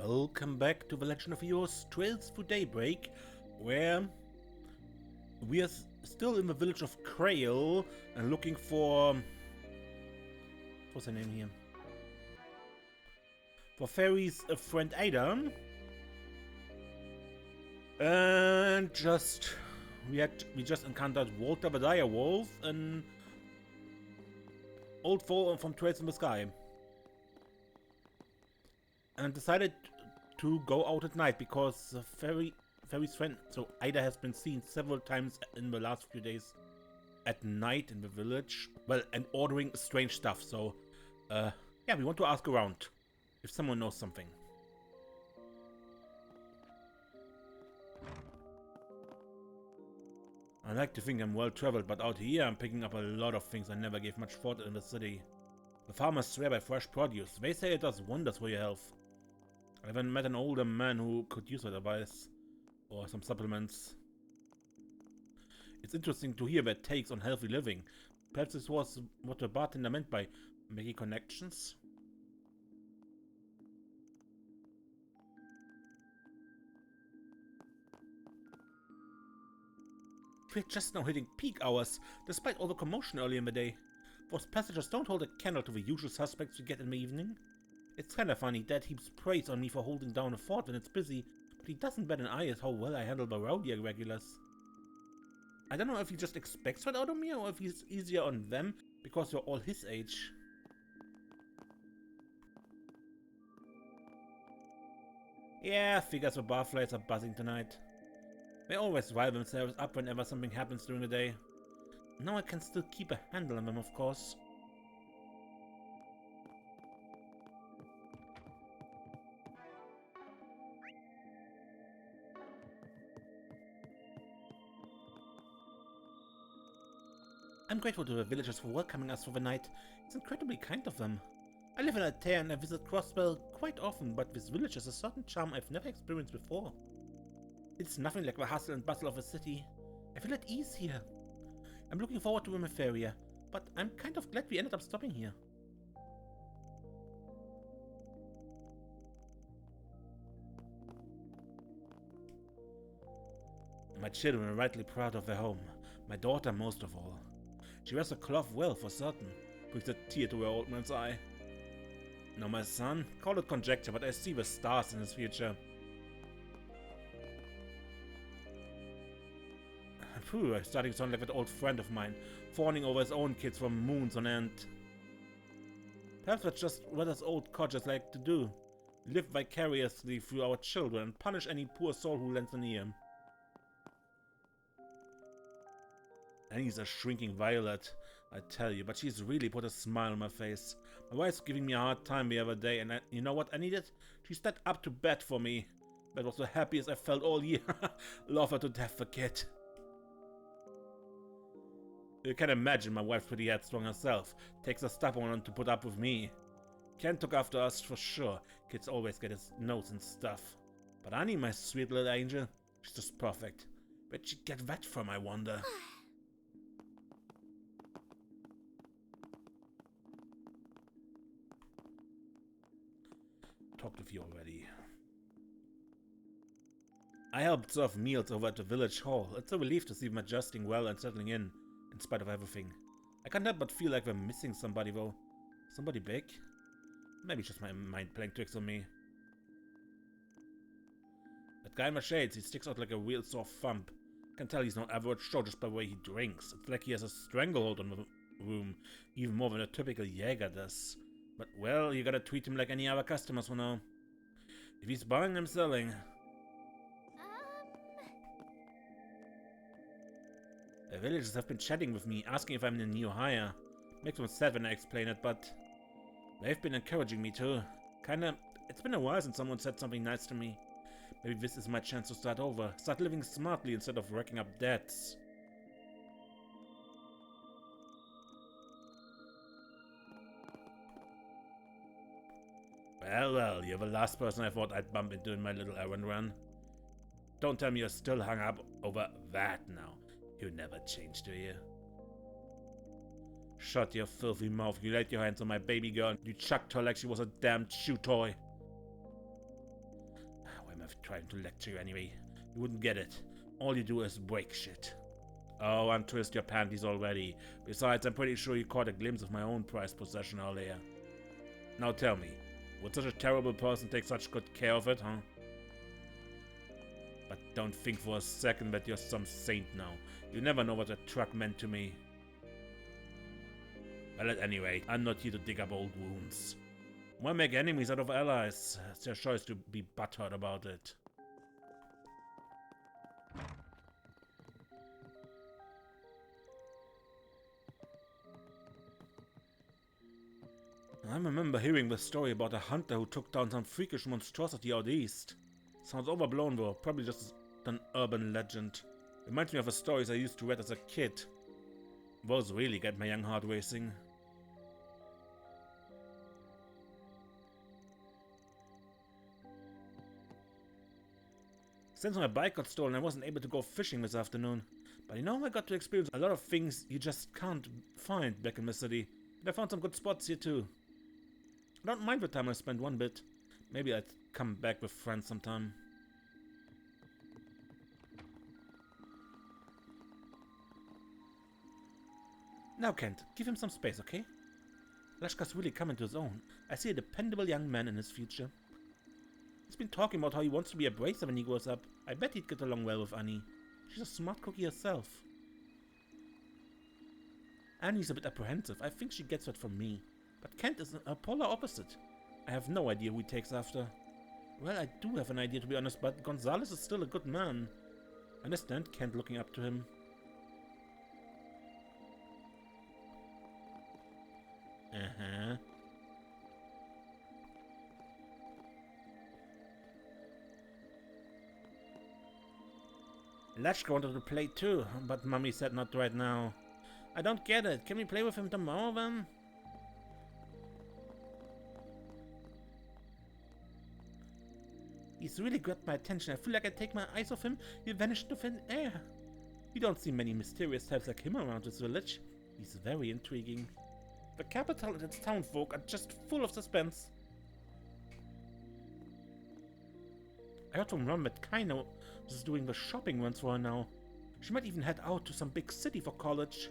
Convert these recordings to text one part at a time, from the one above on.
Welcome back to the Legend of Heroes Trails through Daybreak, where we are still in the village of Krail and looking for... what's her name here? For Fairy's friend Ada. And we just encountered Walter the Dire Wolf, an old foe from Trails in the Sky. And decided to go out at night because Fairy's friend, so Ada, has been seen several times in the last few days at night in the village. Well, and ordering strange stuff. So, yeah, we want to ask around if someone knows something. I like to think I'm well traveled, but out here I'm picking up a lot of things I never gave much thought in the city. The farmers swear by fresh produce. They say it does wonders for your health. I haven't met an older man who could use that advice, or some supplements. It's interesting to hear their takes on healthy living. Perhaps this was what the bartender meant by making connections? We're just now hitting peak hours, despite all the commotion early in the day. Those passengers don't hold a candle to the usual suspects we get in the evening. It's kinda funny, Dad heaps praise on me for holding down a fort when it's busy, but he doesn't bat an eye at how well I handle the rowdy irregulars. I don't know if he just expects that out of me, or if he's easier on them because we're all his age. Yeah, figures the barflies are buzzing tonight. They always rile themselves up whenever something happens during the day. Now I can still keep a handle on them, of course. I'm grateful to the villagers for welcoming us for the night. It's incredibly kind of them. I live in Altair and I visit Crossbell quite often, but this village has a certain charm I've never experienced before. It's nothing like the hustle and bustle of a city. I feel at ease here. I'm looking forward to Wimefaria, but I'm kind of glad we ended up stopping here. My children are rightly proud of their home. My daughter most of all. She wears the cloth well, for certain, brings a tear to her old man's eye. Now my son, call it conjecture, but I see the stars in his future. Phew, I'm starting to sound like that old friend of mine, fawning over his own kids for moons on end. Perhaps that's just what us old codgers like to do. Live vicariously through our children and punish any poor soul who lends an ear. Annie's a shrinking violet, I tell you, but she's really put a smile on my face. My wife's giving me a hard time the other day, and you know what I needed? She stepped up to bat for me. That was the happiest I felt all year. Love her to death, the kid. You can imagine my wife's pretty headstrong herself. Takes a stubborn one to put up with me. Ken took after us for sure. Kids always get his nose and stuff. But Annie, my sweet little angel, she's just perfect. Where'd she get that from, I wonder? Talked with you already. I helped serve meals over at the village hall. It's a relief to see them adjusting well and settling in spite of everything. I can't help but feel like we're missing somebody though. Somebody big? Maybe just my mind playing tricks on me. That guy in the shades, he sticks out like a real sore thump. Can tell he's not average Joe just by the way he drinks. It's like he has a stranglehold on the room, even more than a typical Jäger does. But well, you gotta treat him like any other customers for now. If he's buying, I'm selling. The villagers have been chatting with me, asking if I'm the new hire. Makes them sad when I explain it, but they've been encouraging me too. It's been a while since someone said something nice to me. Maybe this is my chance to start over, start living smartly instead of racking up debts. Well, you're the last person I thought I'd bump into in my little errand run. Don't tell me you're still hung up over that now. You never change, do you? Shut your filthy mouth. You laid your hands on my baby girl and you chucked her like she was a damn chew toy. I've tried to lecture you anyway. You wouldn't get it. All you do is break shit. Oh, untwist your panties already. Besides, I'm pretty sure you caught a glimpse of my own prized possession earlier. Now tell me, would such a terrible person take such good care of it, huh? But don't think for a second that you're some saint now. You never know what a truck meant to me. Well, at any rate, I'm not here to dig up old wounds. Why make enemies out of allies? It's your choice to be butthurt about it. I remember hearing the story about a hunter who took down some freakish monstrosity out east. Sounds overblown though, probably just an urban legend. Reminds me of the stories I used to read as a kid. Those really get my young heart racing. Since my bike got stolen, I wasn't able to go fishing this afternoon. But you know, I got to experience a lot of things you just can't find back in the city. And I found some good spots here too. I don't mind the time I spent one bit. Maybe I'd come back with friends sometime. Now, Kent, give him some space, okay? Lashka's really coming to his own. I see a dependable young man in his future. He's been talking about how he wants to be a bracer when he grows up. I bet he'd get along well with Annie. She's a smart cookie herself. Annie's a bit apprehensive. I think she gets that from me. But Kent is a polar opposite. I have no idea who he takes after. Well, I do have an idea, to be honest, but Gonzalez is still a good man. I understand Kent looking up to him. Uh-huh. Lashka wanted to play too, but Mummy said not right now. I don't get it. Can we play with him tomorrow then? He's really grabbed my attention. I feel like I take my eyes off him, he vanished into thin air. You don't see many mysterious types like him around this village. He's very intriguing. The capital and its townfolk are just full of suspense. I heard from Ron that Kaino is doing the shopping runs for her now. She might even head out to some big city for college.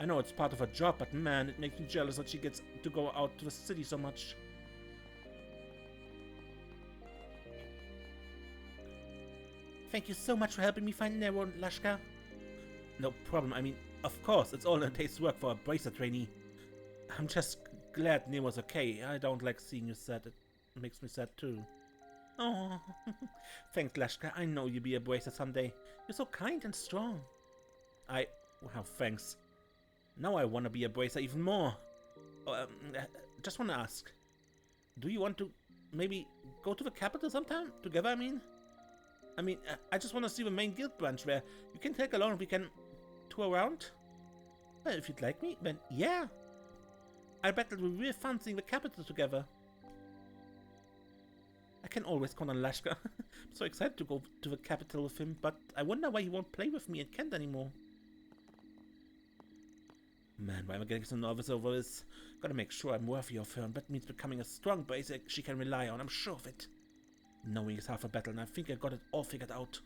I know it's part of her job, but man, it makes me jealous that she gets to go out to the city so much. Thank you so much for helping me find Nero, Lashka. No problem. I mean, of course, it's all in a day's work for a bracer trainee. I'm just glad Nero's okay. I don't like seeing you sad. It makes me sad too. Oh, thanks, Lashka. I know you'll be a bracer someday. You're so kind and strong. Wow, thanks. Now I want to be a bracer even more. Just want to ask. Do you want to maybe go to the capital sometime? Together, I mean, I just want to see the main guild branch where you can take along and we can tour around. Well, if you'd like me, then yeah. I bet it'll be real fun seeing the capital together. I can always count on Lashka. I'm so excited to go to the capital with him, but I wonder why he won't play with me and Kent anymore. Man, why am I getting so nervous over this? Gotta make sure I'm worthy of her, and that means becoming a strong bracer she can rely on, I'm sure of it. Knowing is half a battle, and I think I got it all figured out.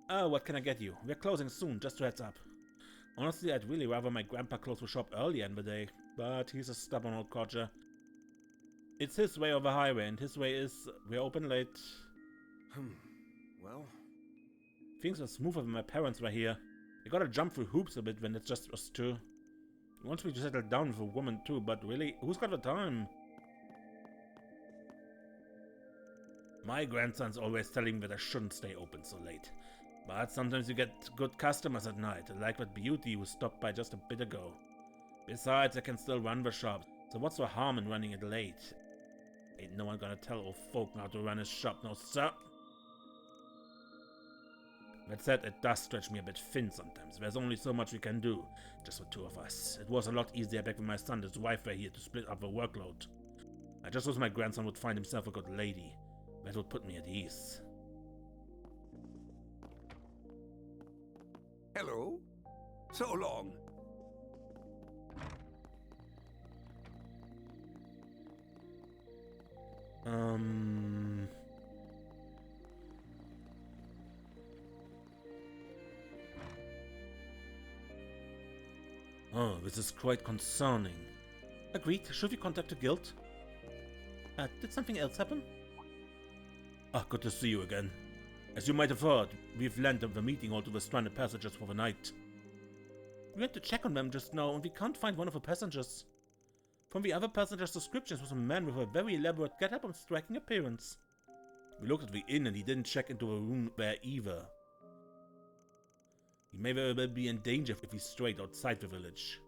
Oh, what can I get you? We're closing soon, just a heads up. Honestly, I'd really rather my grandpa close the shop earlier in the day, but he's a stubborn old codger. It's his way or the highway, and his way is we're open late. Well, things were smoother when my parents were here. We gotta jump through hoops a bit when it's just us two. He wants me to settle down with a woman too, but really, who's got the time? My grandson's always telling me that I shouldn't stay open so late. But sometimes you get good customers at night, like that beauty who stopped by just a bit ago. Besides, I can still run the shop, so what's the harm in running it late? Ain't no one gonna tell old folk how to run his shop, no sir. That said, it does stretch me a bit thin sometimes. There's only so much we can do, just the two of us. It was a lot easier back when my son and his wife were here to split up the workload. I just wish my grandson would find himself a good lady. That would put me at ease. hello. So long. Oh, this is quite concerning. Agreed. Should we contact the guild? Did something else happen? Ah, good to see you again. As you might have heard, we've lent the meeting hall to the stranded passengers for the night. We went to check on them just now, and we can't find one of the passengers. From the other passengers' descriptions was a man with a very elaborate get-up and striking appearance. We looked at the inn, and he didn't check into a room there either. He may very well be in danger if he's straight outside the village.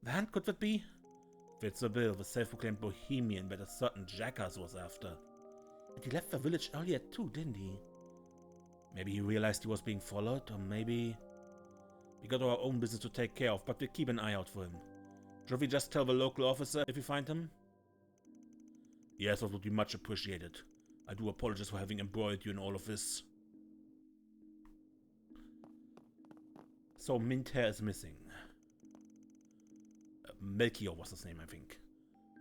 Then could that be? Fits the bill, the self-proclaimed bohemian that a certain jackass was after. And he left the village earlier too, didn't he? Maybe he realized he was being followed, or maybe... We got our own business to take care of, but we'll keep an eye out for him. Should we just tell the local officer if we find him? Yes, that would be much appreciated. I do apologize for having embroiled you in all of this. So Minter is missing. Melchior was his name, I think.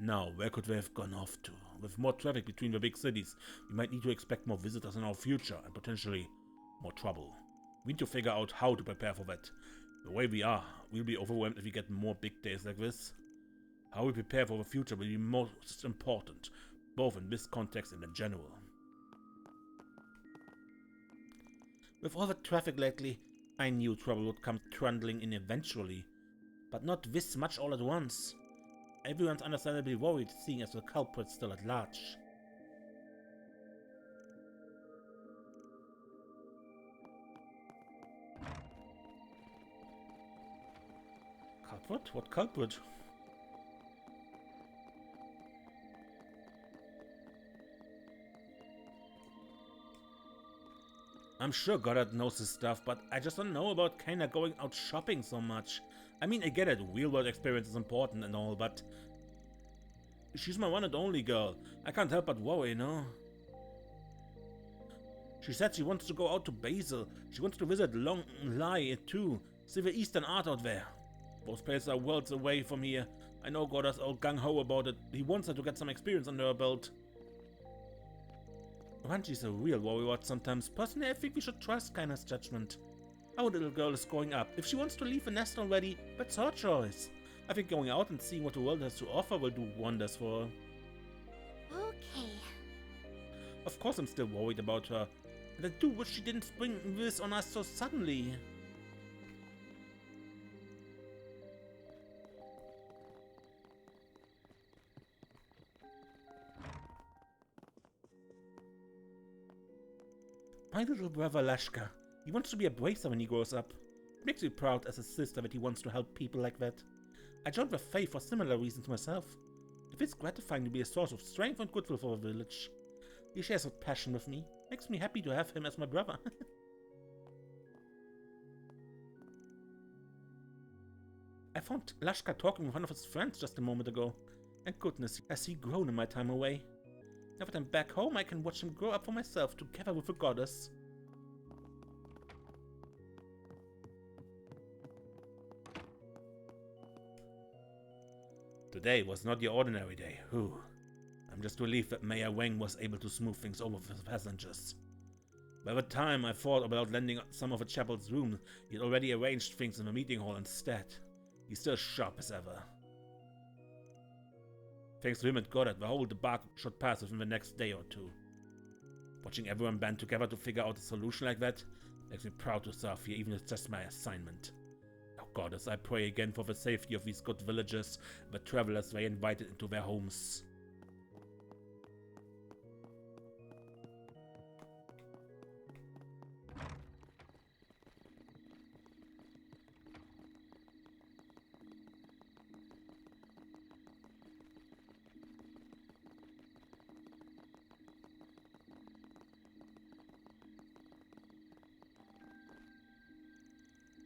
Now, where could they have gone off to? With more traffic between the big cities, we might need to expect more visitors in our future, and potentially more trouble. We need to figure out how to prepare for that. The way we are, we'll be overwhelmed if we get more big days like this. How we prepare for the future will be most important, both in this context and in general. With all the traffic lately, I knew trouble would come trundling in eventually. But not this much all at once. Everyone's understandably worried, seeing as the culprit's still at large. Culprit? What culprit? I'm sure Goddard knows his stuff, but I just don't know about kinda going out shopping so much. I mean, I get it, real-world experience is important and all, but... She's my one and only girl. I can't help but worry, you know? She said she wants to go out to Basel. She wants to visit Long Lai too. See the Eastern art out there. Those places are worlds away from here. I know Goddard's all gung-ho about it. He wants her to get some experience under her belt. Ranji's a real worrywart sometimes. Personally, I think we should trust Kaina's judgment. Our little girl is growing up. If she wants to leave the nest already, that's her choice. I think going out and seeing what the world has to offer will do wonders for her. Okay. Of course I'm still worried about her. And I do wish she didn't spring this on us so suddenly. My little brother Lashka. He wants to be a bracer when he grows up. It makes me proud as a sister that he wants to help people like that. I joined the faith for similar reasons myself. It feels gratifying to be a source of strength and goodwill for the village. He shares a passion with me. Makes me happy to have him as my brother. I found Lashka talking with one of his friends just a moment ago. And goodness, has he grown in my time away. Now that I'm back home, I can watch him grow up for myself together with the goddess. Today was not your ordinary day. Whew. I'm just relieved that Mayor Wang was able to smooth things over with his passengers. By the time I thought about lending some of the chapel's room, he'd already arranged things in the meeting hall instead. He's still sharp as ever. Thanks to him and Goddard, the whole debacle should pass within the next day or two. Watching everyone band together to figure out a solution like that makes me proud to serve here, even if it's just my assignment. Oh Goddess, I pray again for the safety of these good villagers, the travelers they invited into their homes.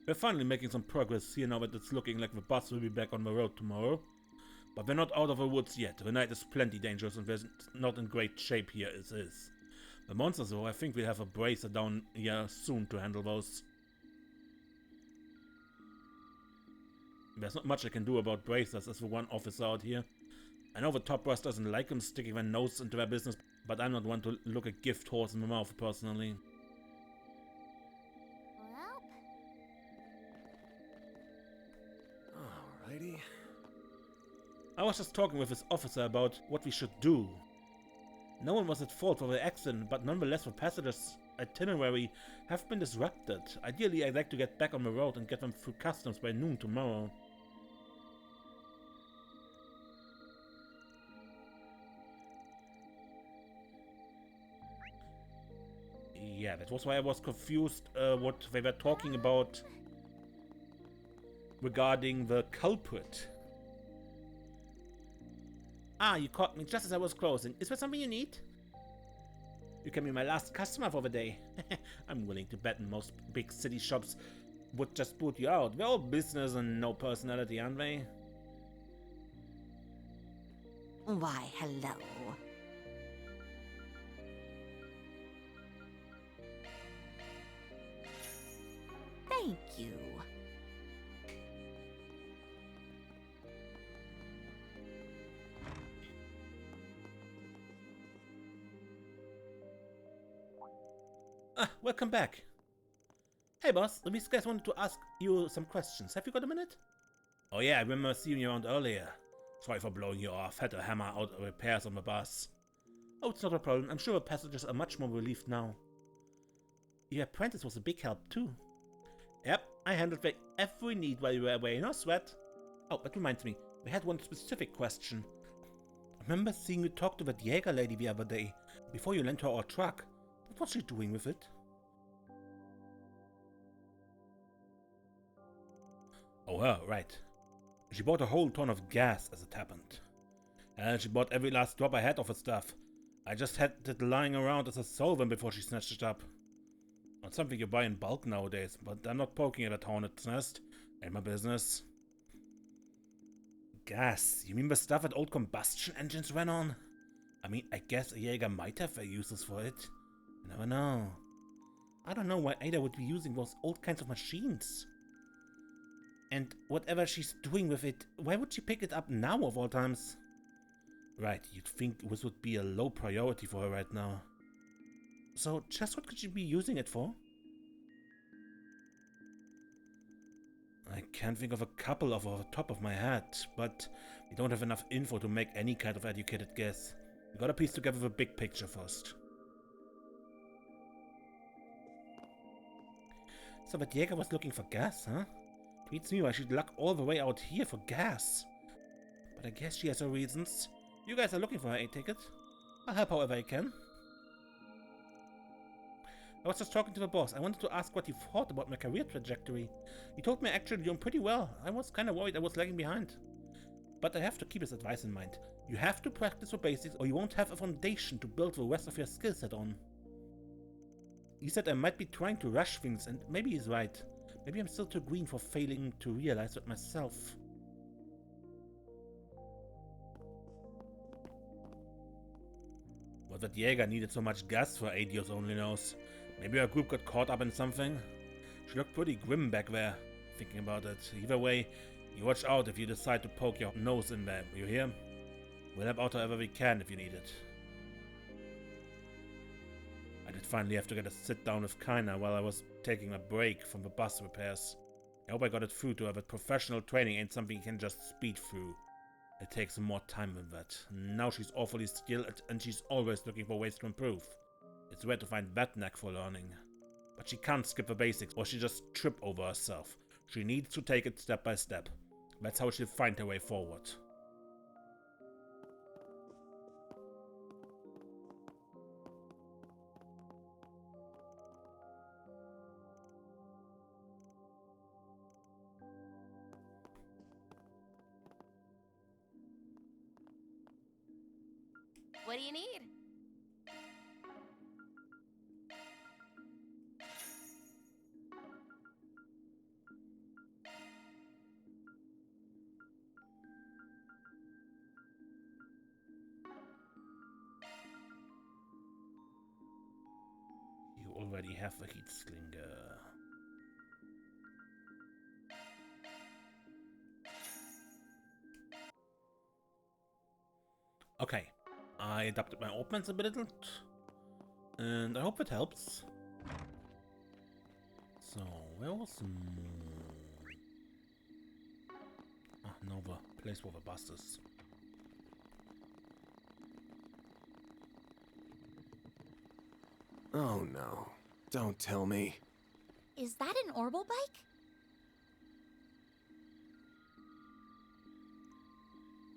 We're finally making some progress here now that it's looking like the bus will be back on the road tomorrow. But we're not out of the woods yet. The night is plenty dangerous and we're not in great shape here as is. The monsters though, I think we'll have a bracer down here soon to handle those. There's not much I can do about bracers as the one officer out here. I know the top brass doesn't like them sticking their nose into their business, but I'm not one to look a gift horse in the mouth personally. Well, Alrighty. I was just talking with his officer about what we should do. No one was at fault for the accident, but nonetheless the passengers' itinerary have been disrupted. Ideally, I'd like to get back on the road and get them through customs by noon tomorrow. Yeah, that was why I was confused what they were talking about regarding the culprit. Ah, you caught me just as I was closing. Is there something you need? You can be my last customer for the day. I'm willing to bet most big city shops would just boot you out. They're all business and no personality, aren't they? Why, hello. Thank you. Ah, welcome back. Hey boss, these guys wanted to ask you some questions. Have you got a minute? Oh yeah, I remember seeing you around earlier. Sorry for blowing you off. Had to hammer out repairs on the bus. Oh, it's not a problem. I'm sure the passengers are much more relieved now. Your apprentice was a big help too. Yep, I handled their every need while you were away, no sweat. Oh, that reminds me, we had one specific question. I remember seeing you talk to that Jäger lady the other day, before you lent her our truck. What was she doing with it? Oh, her, right. She bought a whole ton of gas as it happened. And she bought every last drop I had of her stuff. I just had it lying around as a solvent before she snatched it up. Not something you buy in bulk nowadays, but I'm not poking at that hornet's nest. Ain't my business. Gas? You mean the stuff that old combustion engines ran on? I mean, I guess a Jaeger might have their uses for it. You never know. I don't know why Ada would be using those old kinds of machines. And whatever she's doing with it, why would she pick it up now of all times? Right, you'd think this would be a low priority for her right now. So, just what could she be using it for? I can't think of a couple off the top of my head, but we don't have enough info to make any kind of educated guess. We gotta piece together the big picture first. So that Jäger was looking for gas, huh? Beats me why she'd luck all the way out here for gas. But I guess she has her reasons. You guys are looking for her A-ticket. I'll help however I can. I was just talking to the boss. I wanted to ask what he thought about my career trajectory. He told me actually doing pretty well. I was kind of worried I was lagging behind. But I have to keep his advice in mind. You have to practice the basics or you won't have a foundation to build the rest of your skill set on. He said I might be trying to rush things, and maybe he's right. Maybe I'm still too green for failing to realize it myself. What that Jäger needed so much gas for, Adios only knows. Maybe our group got caught up in something. She looked pretty grim back there, thinking about it. Either way, you watch out if you decide to poke your nose in there, you hear? We'll help out however we can if you need it. I did finally have to get a sit down with Kaina while I was taking a break from the bus repairs. I hope I got it through to her that professional training ain't something you can just speed through. It takes more time than that. Now she's awfully skilled and she's always looking for ways to improve. It's rare to find that knack for learning. But she can't skip the basics or she'll just trip over herself. She needs to take it step by step. That's how she'll find her way forward. what do you need? You already have a heat slinger. Okay, I adapted my openings a bit, and I hope it helps. So, where was Nova, place where the bus is. Oh no. Don't tell me. Is that an orbital bike?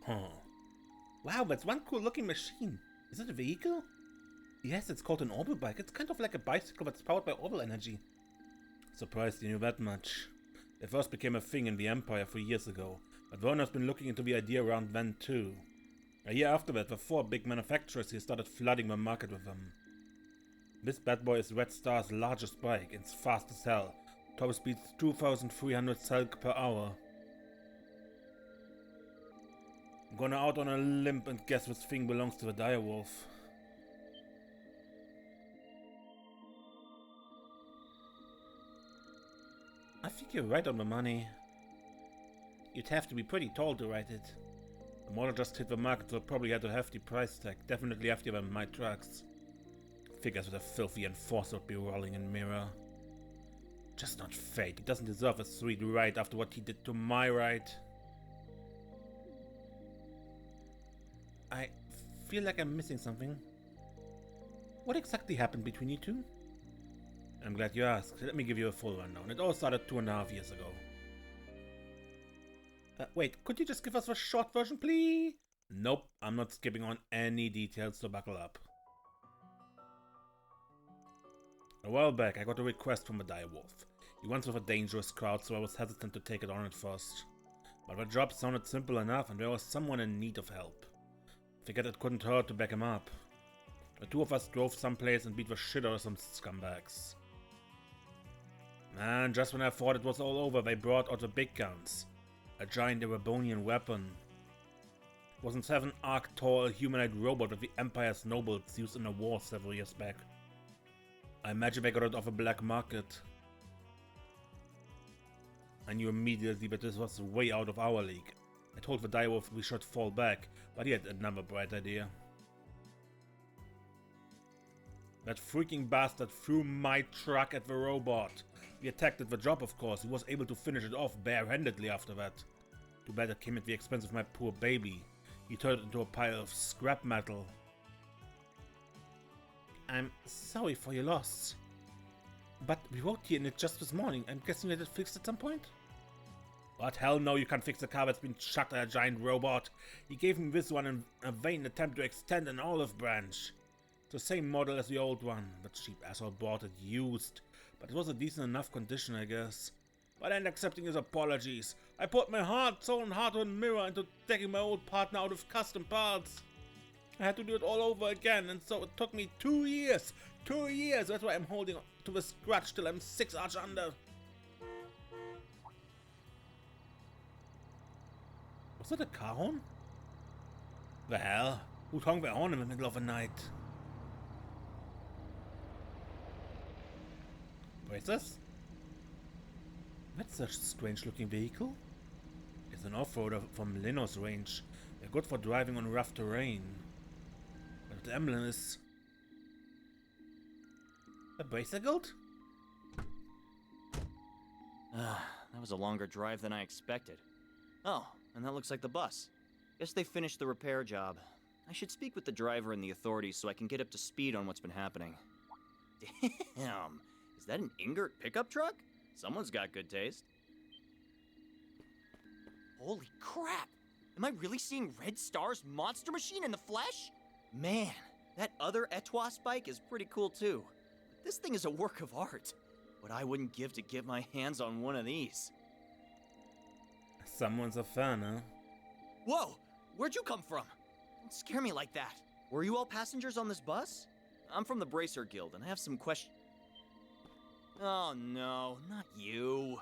Huh. Wow, that's one cool looking machine. Is it a vehicle? Yes, it's called an orbital bike. It's kind of like a bicycle that's powered by orbital energy. Surprised you knew that much. They first became a thing in the Empire 3 years ago, but Werner's been looking into the idea around then too. A year after that, the 4 big manufacturers here started flooding the market with them. This bad boy is Red Star's largest bike and it's fast as hell. Top speed's 2,300 celc per hour. I'm gonna out on a limb and guess this thing belongs to the direwolf. I think you're right on the money. You'd have to be pretty tall to ride it. The model just hit the market, so it probably had a hefty price tag. Definitely heftier than my trucks. Figures with a filthy enforcer would be rolling in mirror. Just not fate. He doesn't deserve a sweet ride after what he did to my ride. I feel like I'm missing something. What exactly happened between you two? I'm glad you asked. Let me give you a full rundown. It all started 2.5 years ago. Wait, could you just give us a short version, please? Nope, I'm not skipping on any details, so buckle up. A while back, I got a request from a direwolf. He wants with a dangerous crowd, so I was hesitant to take it on at first. But the job sounded simple enough, and there was someone in need of help. Figured it couldn't hurt to back him up. The two of us drove someplace and beat the shit out of some scumbags. And just when I thought it was all over, they brought out the big guns. A giant Erebonian weapon. It was a 7-arc tall humanoid robot that the Empire's nobles used in a war several years back. I imagine they got it off a black market. I knew immediately that this was way out of our league. I told the direwolf we should fall back, but he had another bright idea. That freaking bastard threw my truck at the robot. We attacked at the job, of course. He was able to finish it off barehandedly after that. Too bad it came at the expense of my poor baby. He turned it into a pile of scrap metal. I'm sorry for your loss. But we worked here in it just this morning. I'm guessing you had it fixed at some point? What? Hell no, you can't fix a car that's been shot at a giant robot. He gave me this one in a vain attempt to extend an olive branch. It's the same model as the old one. That cheap asshole bought it used. But it was a decent enough condition, I guess. But I ain't accepting his apologies. I put my heart, soul and heart and mirror into taking my old partner out of custom parts. I had to do it all over again, and so it took me 2 years. 2 years! That's why I'm holding to the scratch till I'm 6 arch under. Was that a car horn? The hell? Who'd honk their horn in the middle of the night? What is this? That's a strange looking vehicle. It's an off-roader from Lino's range. They're good for driving on rough terrain. But the emblem is... a bicycle? That was a longer drive than I expected. Oh, and that looks like the bus. Guess they finished the repair job. I should speak with the driver and the authorities so I can get up to speed on what's been happening. Damn, is that an Ingert pickup truck? Someone's got good taste. Holy crap! Am I really seeing Red Star's monster machine in the flesh? Man, that other Etwas bike is pretty cool too. But this thing is a work of art. What I wouldn't give to get my hands on one of these. Someone's a fan, huh? Whoa! Where'd you come from? Don't scare me like that. Were you all passengers on this bus? I'm from the Bracer Guild, and I have some questions. Oh no, not you.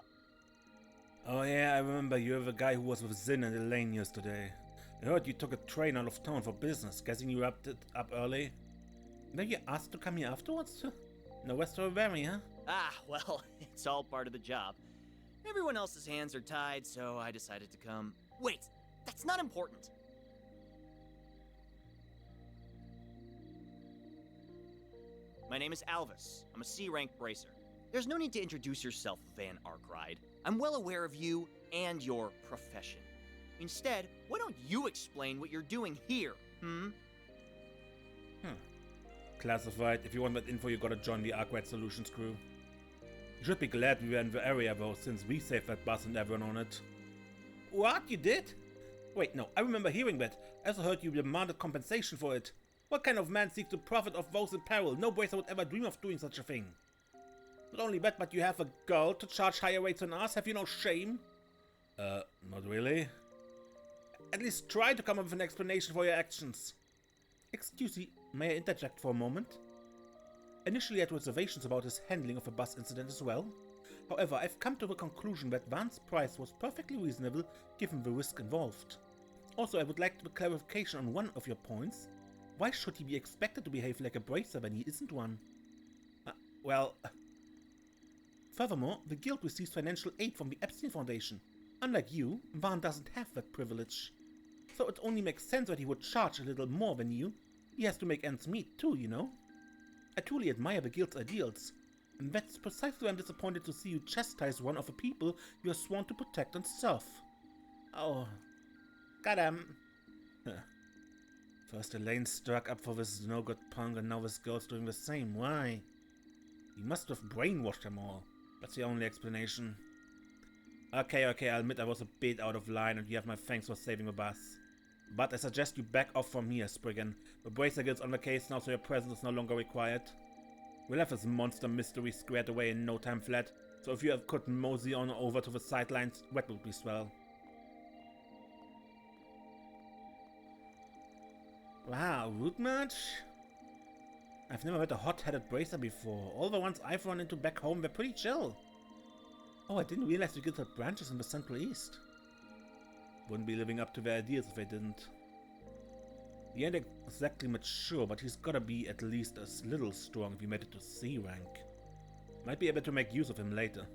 Oh yeah, I remember you're the guy who was with Zin and Elaine yesterday. I heard you took a train out of town for business, guessing you wrapped it up early. Maybe you asked to come here afterwards? No rest or very, huh? Ah, well, it's all part of the job. Everyone else's hands are tied, so I decided to come. Wait, that's not important. My name is Alvis. I'm a C-rank bracer. There's no need to introduce yourself, Van Arkride. I'm well aware of you and your profession. Instead, why don't you explain what you're doing here, Classified. If you want that info, you gotta join the Arkwright Solutions crew. You should be glad we were in the area though, since we saved that bus and everyone on it. What? You did? Wait, no, I remember hearing that. I also heard you demanded compensation for it. What kind of man seeks to profit off those in peril? No bracer would ever dream of doing such a thing. Not only that, but you have a girl to charge higher rates than us? Have you no shame? Not really. At least try to come up with an explanation for your actions. Excuse me, may I interject for a moment? Initially I had reservations about his handling of the bus incident as well. However, I've come to the conclusion that Van's price was perfectly reasonable given the risk involved. Also, I would like a clarification on one of your points. Why should he be expected to behave like a bracer when he isn't one? Furthermore, the guild receives financial aid from the Epstein Foundation. Unlike you, Van doesn't have that privilege. So it only makes sense that he would charge a little more than you. He has to make ends meet too, you know? I truly admire the guild's ideals, and that's precisely why I'm disappointed to see you chastise one of the people you are sworn to protect and serve. Oh, goddamn. First Elaine struck up for this no-good punk, and now this girl's doing the same. Why? He must have brainwashed them all. That's the only explanation. Okay, I'll admit I was a bit out of line, and you have my thanks for saving the bus. But I suggest you back off from here, Spriggan. The Bracer Guild's on the case now, so your presence is no longer required. We'll have this monster mystery squared away in no time flat, so if you could mosey on over to the sidelines, that would be swell. Wow, rude much? I've never met a hot-headed bracer before. All the ones I've run into back home were pretty chill. Oh, I didn't realize the guild had branches in the Central East. Wouldn't be living up to their ideas if they didn't. He ain't exactly mature, but he's gotta be at least a little strong if he made it to C rank. Might be able to make use of him later.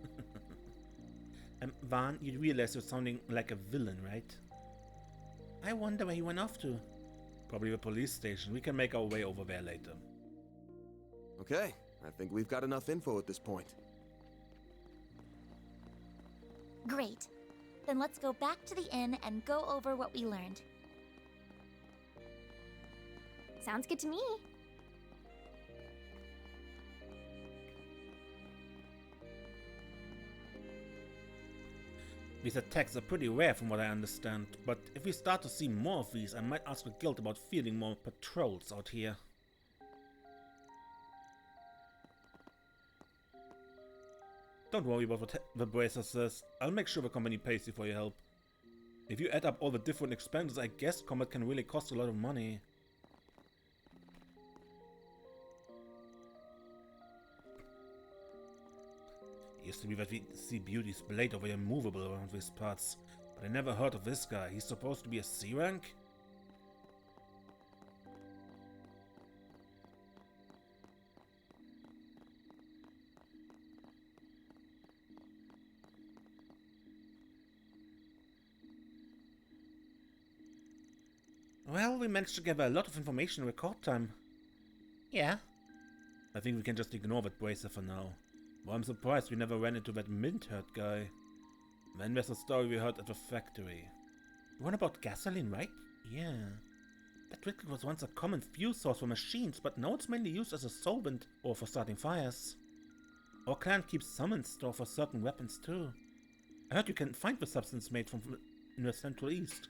Van, you realize you're sounding like a villain, right? I wonder where he went off to. Probably the police station. We can make our way over there later. Okay, I think we've got enough info at this point. Great. Then let's go back to the inn and go over what we learned. Sounds good to me. These attacks are pretty rare from what I understand, but if we start to see more of these, I might ask the guild about fielding more patrols out here. Don't worry about what the bracer says. I'll make sure the company pays you for your help. If you add up all the different expenses, I guess combat can really cost a lot of money. It used to be that we see Beauty's blade over immovable around these parts, but I never heard of this guy. He's supposed to be a C rank? Well, we managed to gather a lot of information in record time. Yeah. I think we can just ignore that bracer for now. Well, I'm surprised we never ran into that mint-herd guy. Then there's a story we heard at the factory. The one about gasoline, right? Yeah. That liquid was once a common fuel source for machines, but now it's mainly used as a solvent or for starting fires. Our clan keeps some in store for certain weapons too. I heard you can find the substance made from in the Central East.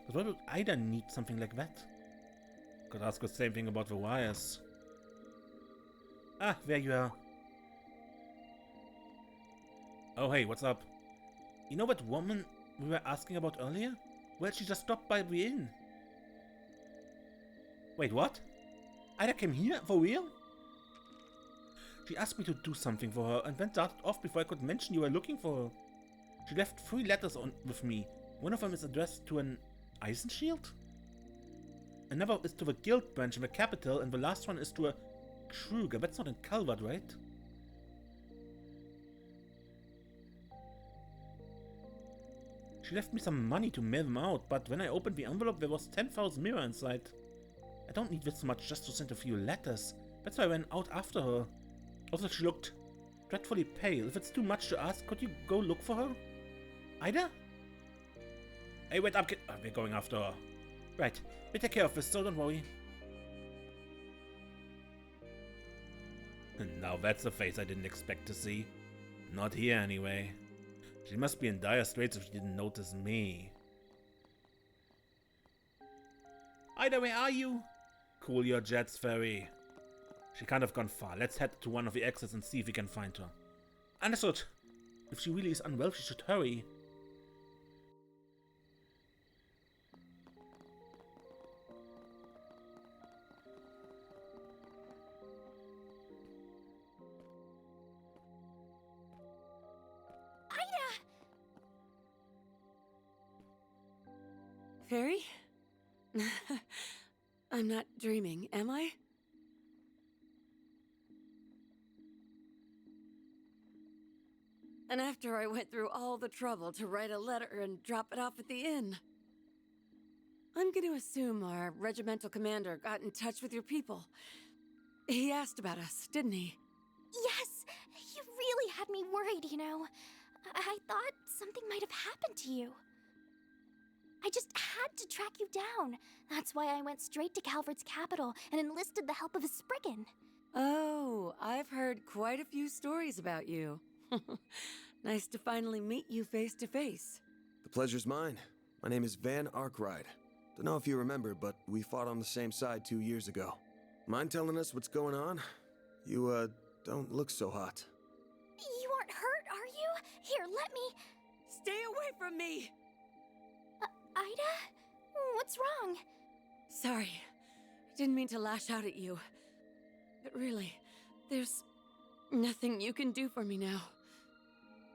But why would Ida need something like that? Could ask the same thing about the wires. Ah, there you are. Oh hey, what's up? You know that woman we were asking about earlier? Well, she just stopped by the inn. Wait, what? Ida came here? For real? She asked me to do something for her and then darted off before I could mention you were looking for her. She left 3 letters with me. One of them is addressed to an Eisenshield? Another is to the guild branch in the capital, and the last one is to a Kruger. That's not in Calvert, right? She left me some money to mail them out, but when I opened the envelope there was 10,000 mirror inside. I don't need this much just to send a few letters. That's why I went out after her. Also, she looked dreadfully pale. If it's too much to ask, could you go look for her? Ida? Hey, wait up, kid. Oh, we're going after her. Right. We take care of this, so don't worry. And now that's a face I didn't expect to see. Not here, anyway. She must be in dire straits if she didn't notice me. Ida, where are you? Cool your jets, Fairy. She can't have gone far. Let's head to one of the exits and see if we can find her. Understood. If she really is unwell, she should hurry. Fairy? I'm not dreaming, am I? And after I went through all the trouble to write a letter and drop it off at the inn. I'm going to assume our regimental commander got in touch with your people. He asked about us, didn't he? Yes, you really had me worried, you know. I thought something might have happened to you. I just had to track you down. That's why I went straight to Calvert's capital and enlisted the help of a Spriggan. Oh, I've heard quite a few stories about you. Nice to finally meet you face to face. The pleasure's mine. My name is Van Arkwright. Don't know if you remember, but we fought on the same side 2 years ago. Mind telling us what's going on? You, don't look so hot. You aren't hurt, are you? Here, let me... Stay away from me! Ida? What's wrong? Sorry. I didn't mean to lash out at you. But really, there's nothing you can do for me now.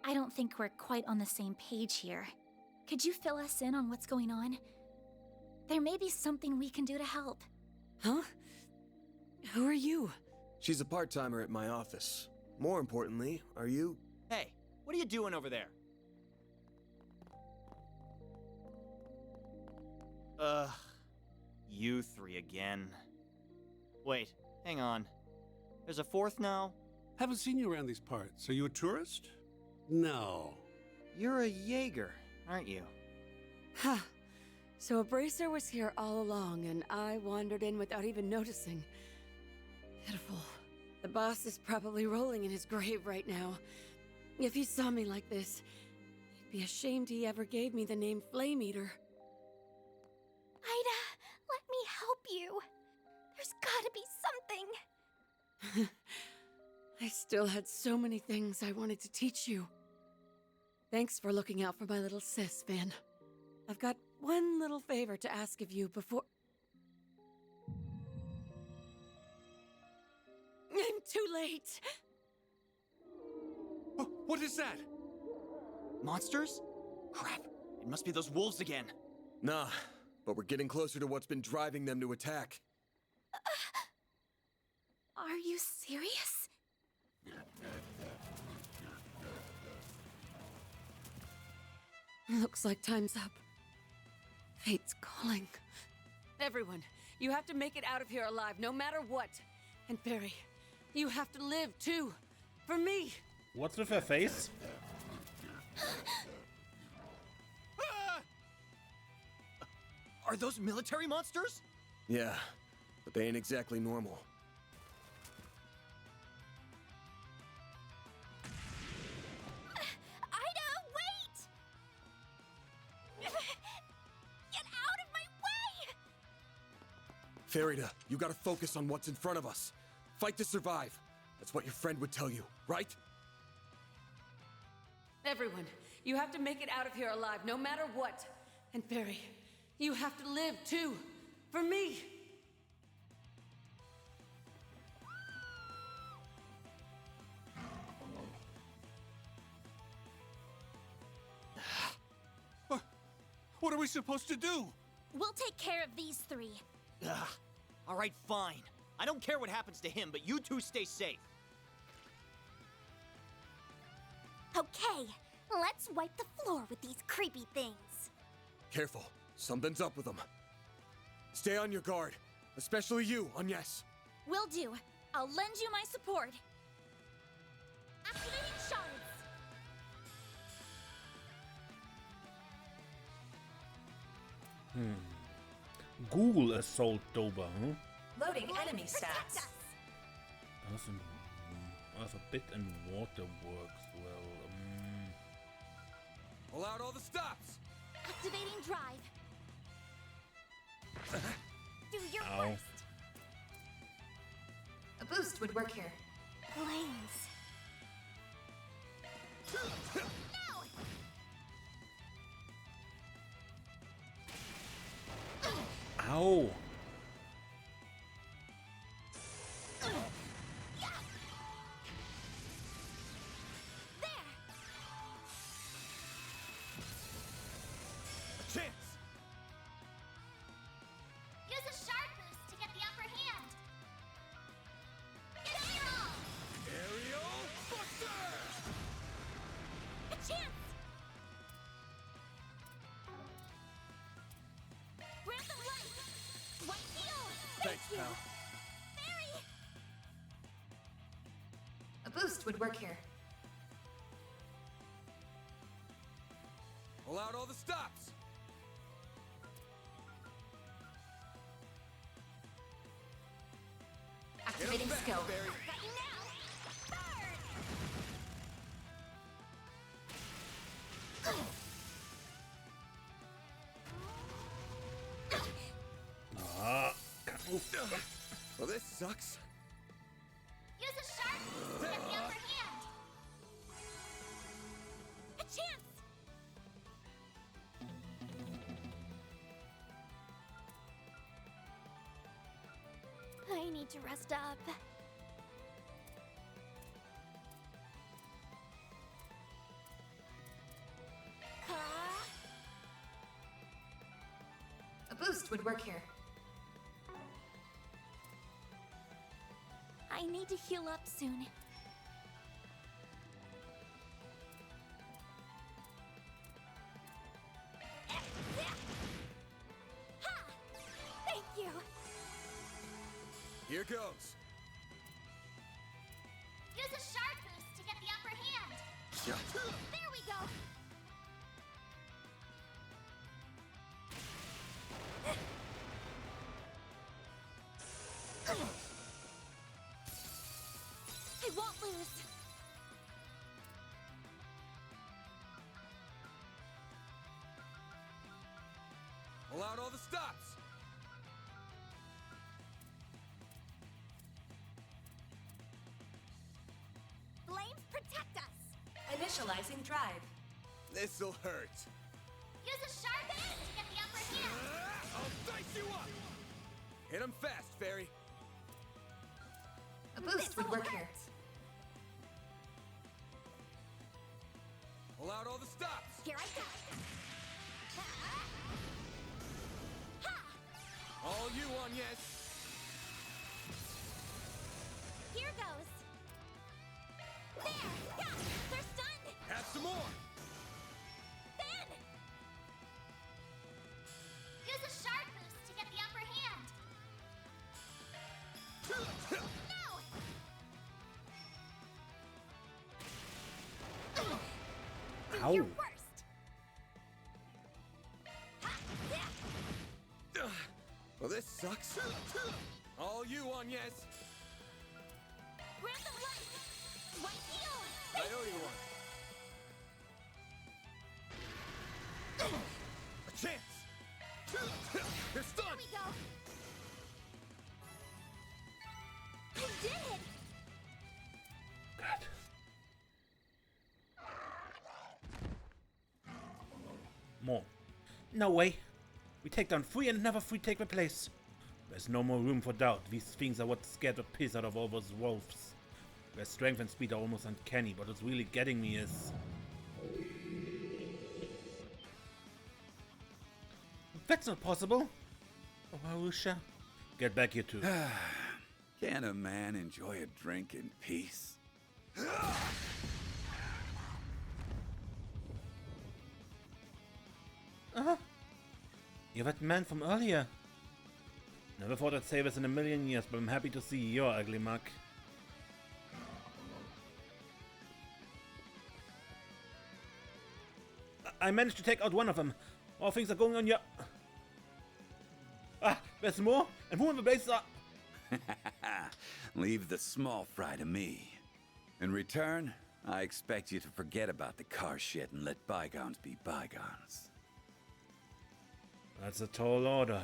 I don't think we're quite on the same page here. Could you fill us in on what's going on? There may be something we can do to help. Huh? Who are you? She's a part-timer at my office. More importantly, are you... Hey, what are you doing over there? You three again. Wait, hang on. There's a fourth now? Haven't seen you around these parts. Are you a tourist? No. You're a Jaeger, aren't you? Huh. So a bracer was here all along, and I wandered in without even noticing. Pitiful. The boss is probably rolling in his grave right now. If he saw me like this, he'd be ashamed he ever gave me the name Flame Eater. Ida, let me help you. There's gotta be something. I still had so many things I wanted to teach you. Thanks for looking out for my little sis, Van. I've got one little favor to ask of you before... I'm too late! What is that? Monsters? Crap, it must be those wolves again. Nah, but we're getting closer to what's been driving them to attack. Are you serious? Looks like time's up. Fate's calling. Everyone, you have to make it out of here alive, no matter what. And Fairy, you have to live too. For me. What's with her face? Are those military monsters? Yeah, but they ain't exactly normal. Ida, wait! Get out of my way! Farida, you gotta focus on what's in front of us. Fight to survive. That's what your friend would tell you, right? Everyone, you have to make it out of here alive, no matter what. And Fairy, you have to live too. For me. What are we supposed to do? We'll take care of these three. Ugh. All right, fine. I don't care what happens to him, but you two stay safe. Okay, let's wipe the floor with these creepy things. Careful, something's up with them. Stay on your guard, especially you, Agnes. Will do. I'll lend you my support. Activating shards. Google assault Dober, huh? Loading enemy stats. There's a bit in water works well. Pull out all the stops. Activating drive. Do your Ow. worst. A boost would work here. Flames. Ow! A chance. Use a shard boost to get the upper hand. Get it all. Aerial Buster. A chance. Grant them life. White heal. Thanks, you. pal. Fairy. A boost would work here. Pull out all the stops. Activating skill. Barry. Got you now. Ah, can't move. Well, this sucks. Use a shard boost to get the upper hand. A chance. I need to rest up. A boost would work here. I need to heal up soon. Ha! Thank you. Here goes. Use a shard boost to get the upper hand. Yeah. There we go. I won't lose. Pull out all the stops. Flames protect us. Initializing drive. This'll hurt. Use a shard boost to get the upper hand. I'll dice you up. Hit him fast, Fairy. A boost would work here. Pull out all the stops. Here I go. Ha! All you on yes. Here goes. There! Yeah! They're stunned! Have some more. Ben! Use a shard boost to get the upper hand. No! Ow! Your worst! Ha! Yeah! Well, this sucks. All you on yes. Grant them life! White heal! I owe you one. A chance. You're There stunned. we go! I did it! God. More. No way. We take down 3 and never 3 take the place. There's no more room for doubt. These things are what scared the piss out of all those wolves. Their strength and speed are almost uncanny, but what's really getting me is... That's not possible. Oh, Arusha. Get back here too. Can a man enjoy a drink in peace? You're that man from earlier. Never thought I'd say this in a million years, but I'm happy to see your ugly mug. I managed to take out one of them. All things are going on here. Ah, there's more, and who in the base are... Leave the small fry to me. In return, I expect you to forget about the car shit and let bygones be bygones. That's a tall order.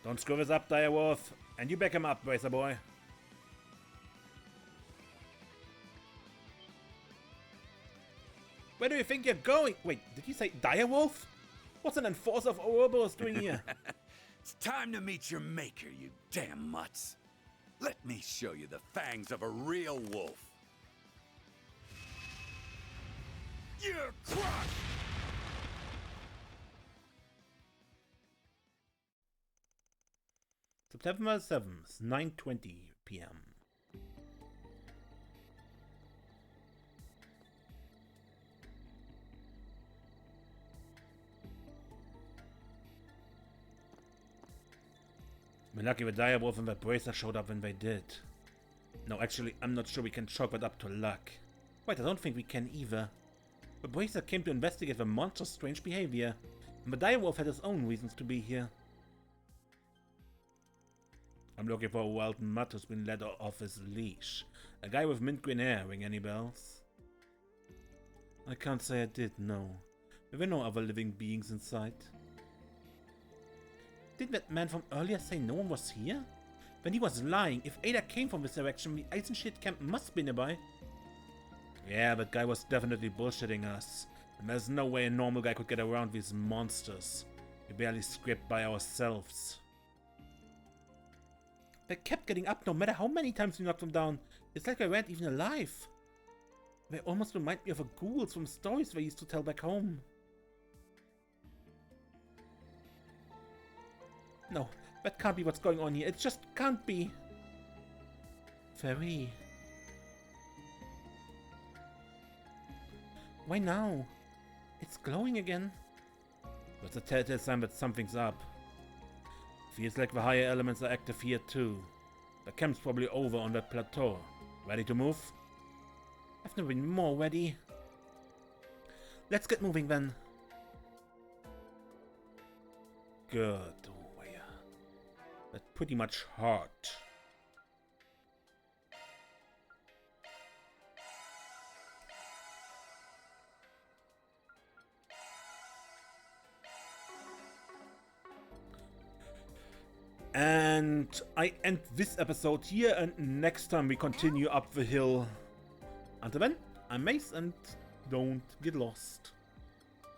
Don't screw this up, Direwolf. And you back him up, Bracer boy. Where do you think you're going? Wait, did you say Direwolf? What's an enforcer of Ouroboros doing here? It's time to meet your maker, you damn mutts. Let me show you the fangs of a real wolf. You're crushed! September 7th, 9:20 p.m. We're lucky the Direwolf and the Bracer showed up when they did. No, actually, I'm not sure we can chalk that up to luck. Wait, I don't think we can either. The Bracer came to investigate the monster's strange behavior, and the Direwolf had his own reasons to be here. I'm looking for a wild mutt who's been let off his leash. A guy with mint green hair, ring any bells? I can't say I did, no. There were no other living beings in sight. Didn't that man from earlier say no one was here? When he was lying, if Ada came from this direction, the ice and shit camp must be nearby. Yeah, that guy was definitely bullshitting us. And there's no way a normal guy could get around these monsters. We barely scraped by ourselves. They kept getting up no matter how many times we knocked them down. It's like they weren't even alive. They almost remind me of the ghouls from stories they used to tell back home. No, that can't be what's going on here. It just can't be. Very. Why now? It's glowing again. That's a telltale sign that something's up. Feels like the higher elements are active here too. The camp's probably over on that plateau. Ready to move? I've never been more ready. Let's get moving then. Good. That's pretty much hard. And I end this episode here, and next time we continue up the hill. Until then, I'm Mace, and don't get lost.